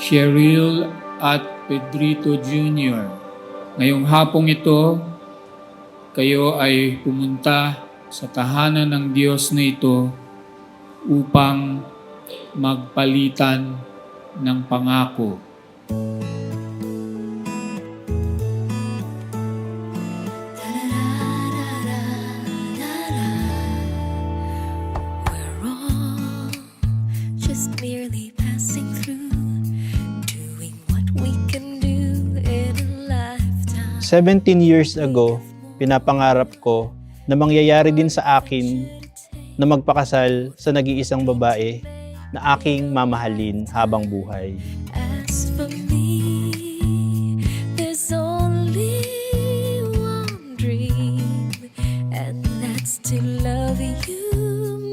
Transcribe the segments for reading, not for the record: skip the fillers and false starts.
Cheryl at Pedrito Jr. Ngayong hapong ito, kayo ay pumunta sa tahanan ng Diyos na ito upang magpalitan ng pangako. We're all just merely passing through, doing what we can do in a lifetime. 17 years ago, pinapangarap ko na mangyayari din sa akin na magpakasal sa nag-iisang babae na aking mamahalin habang buhay. As for me, there's only one dream, and that's to love you,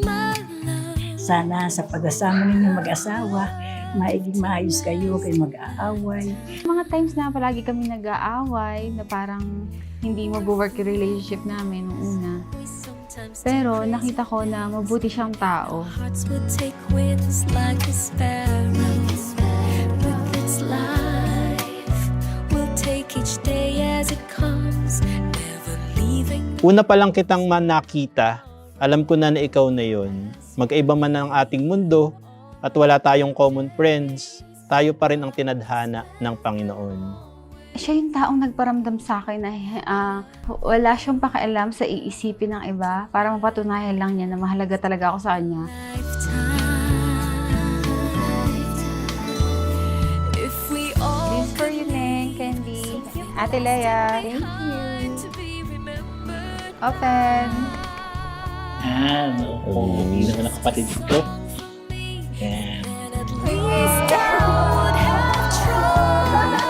my love. Sana sa pag-asama ninyo mag-asawa, maiging maayos kayo mag-aaway. Mga times na palagi kami nag-aaway, na parang hindi mag-work yung relationship namin nung una. Pero nakita ko na mabuti siyang tao. Hearts would take wings like a sparrow. With its life, we'll take each day as it comes, never leaving. Una pa lang kitang nakita, alam ko na ikaw na yon. Magkaiba man ang ating mundo at wala tayong common friends, tayo pa rin ang tinadhana ng Panginoon. Siya yung taong nagparamdam sa akin na wala siyang pakialam sa iisipin ng iba para mapatunayan lang niya na mahalaga talaga ako sa kanya. If we all This for you, Neng, Candy, Ate Lea. Thank you. to be remembered. Open. Hindi naman ang kapatid ko. Yan. And at least I would have tried.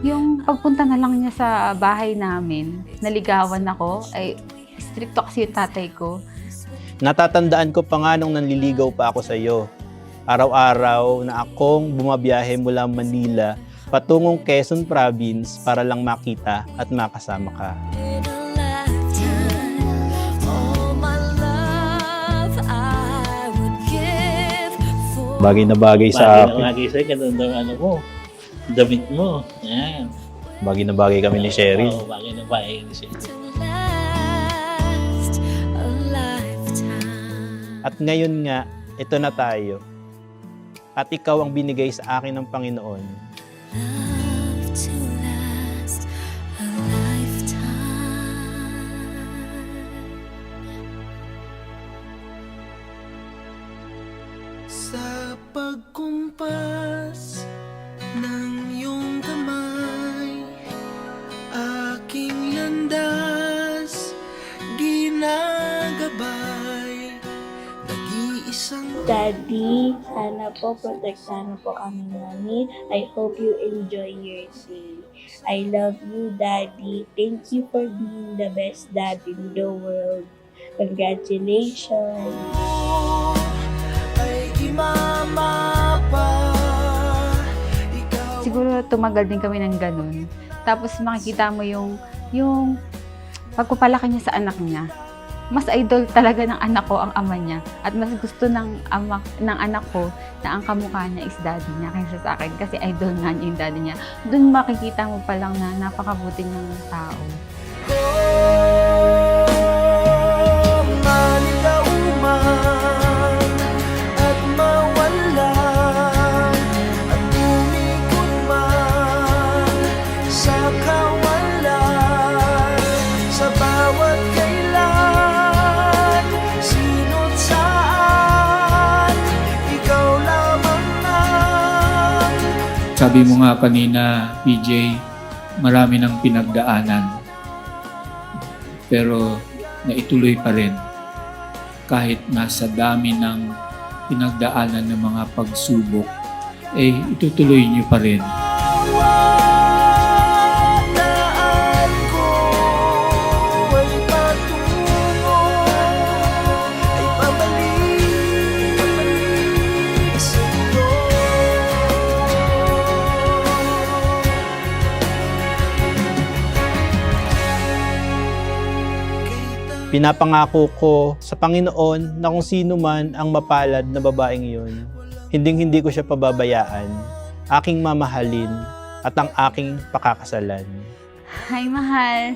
Yung pagpunta na lang niya sa bahay namin, naligawan ako, ay stricto kasi yung tatay ko. Natatandaan ko pa nga nung nanliligaw pa ako sa iyo. Araw-araw na akong bumabiyahe mula Manila patungong Quezon Province para lang makita at makasama ka. In a lifetime, all my love I would give for. Bagay na bagay Bagay sa na akin. lagi sa'yo, ganda ng ano mo. Damit mo. Yan. Bagay na bagay kami ni Cheryl. Oo, bagay na bagay ni Cheryl. To last a lifetime. At ngayon nga, ito na tayo. At ikaw ang binigay sa akin ng Panginoon. Love to last a lifetime. Sa pagkumpas ng iyong kamay, aking landas ginagabay, nag-iisang Daddy, sana po protektahan po kami Mami. I hope you enjoy your day. I love you, Daddy. Thank you for being the best dad in the world. Congratulations! ay imama pa. Ikaw Siguro tumagal din kami ng ganun. Tapos makikita mo yung pagpapalaki niya sa anak niya. Mas idol talaga ng anak ko ang ama niya. At mas gusto ng anak ko na ang kamukha niya is daddy niya kaysa sa akin. Kasi idol nga niya yung daddy niya. Doon makikita mo pa lang na napakabuti niyang tao. maligaw man at mawala at umikot man sa kawalan, sa bawat kailan, sino't saan, ikaw lamang ang Sabi mo nga kanina, PJ, marami ng pinagdaanan. Pero naituloy pa rin kahit nasa dami ng pinagdaanan ng mga pagsubok, itutuloy niyo pa rin. daan ko ay patungo, ay pabalik sa iyo. Pinapangako ko sa Panginoon na kung sino man ang mapalad na babaeng iyon, Hinding-hindi ko siya pababayaan, aking mamahalin at ang aking pakakasalan. Hi, mahal.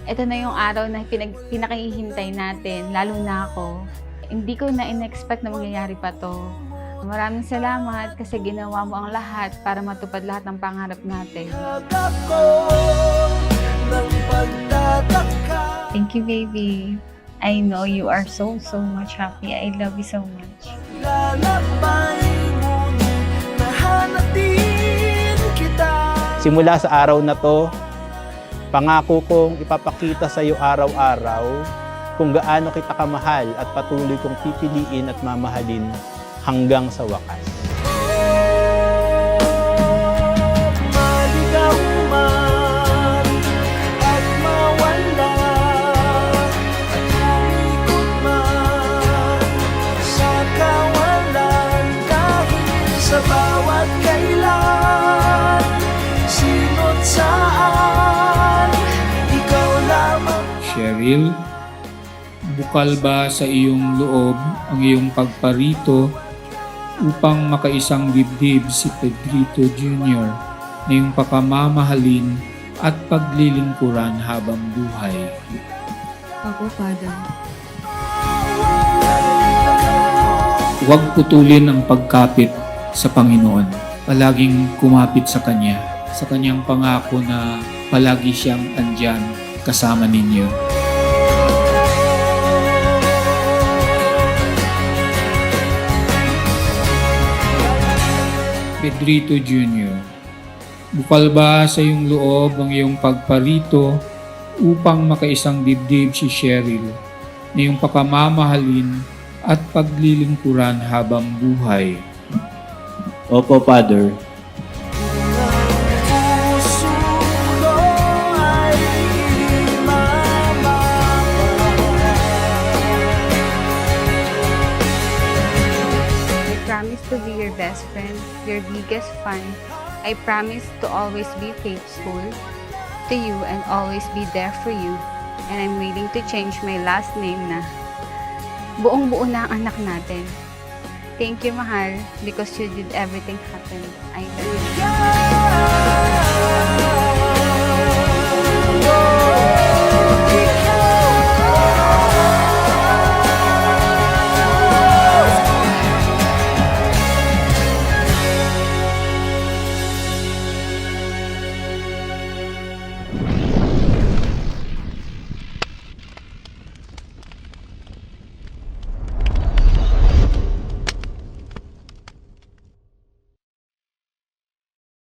Ito na yung araw na pinakihintay natin, lalo na ako. Hindi ko na in-expect na mangyayari pa to. Maraming salamat kasi ginawa mo ang lahat para matupad lahat ng pangarap natin. Ako ng pagtataka. Thank you, baby. I know you are so much happy. I love you so much. Lalabay ngunit nahanatin kita. Simula sa araw na to, pangako kong ipapakita sa iyo araw-araw kung gaano kita kamahal at patuloy kong pipiliin at mamahalin hanggang sa wakas. Maligaw man at mawala at umikot man sa kawalan dahil sa bawat kailan, sino't saan, ikaw lamang. Cheryl, bukal ba sa iyong loob ang iyong pagparito upang makaisang dibdib si Pedrito Jr. na iyong pakamamahalin at paglilingkuran habang buhay? Opo, Father. Huwag putulin ang pagkapit sa Panginoon. Palaging kumapit sa Kanya, sa Kanyang pangako na palagi siyang andyan kasama ninyo. Pedrito Jr., bukal ba sa iyong loob ang iyong pagparito upang makaisang dibdib si Cheryl na iyong pakamamahalin at paglilingkuran habang buhay? Opo, Father. Puso ko ay I promise to be your best friend, your biggest fan. I promise to always be faithful to you and always be there for you. And I'm willing to change my last name na buong-buo na ang anak natin. Thank you, mahal, because you did everything happen. I love you. mababa.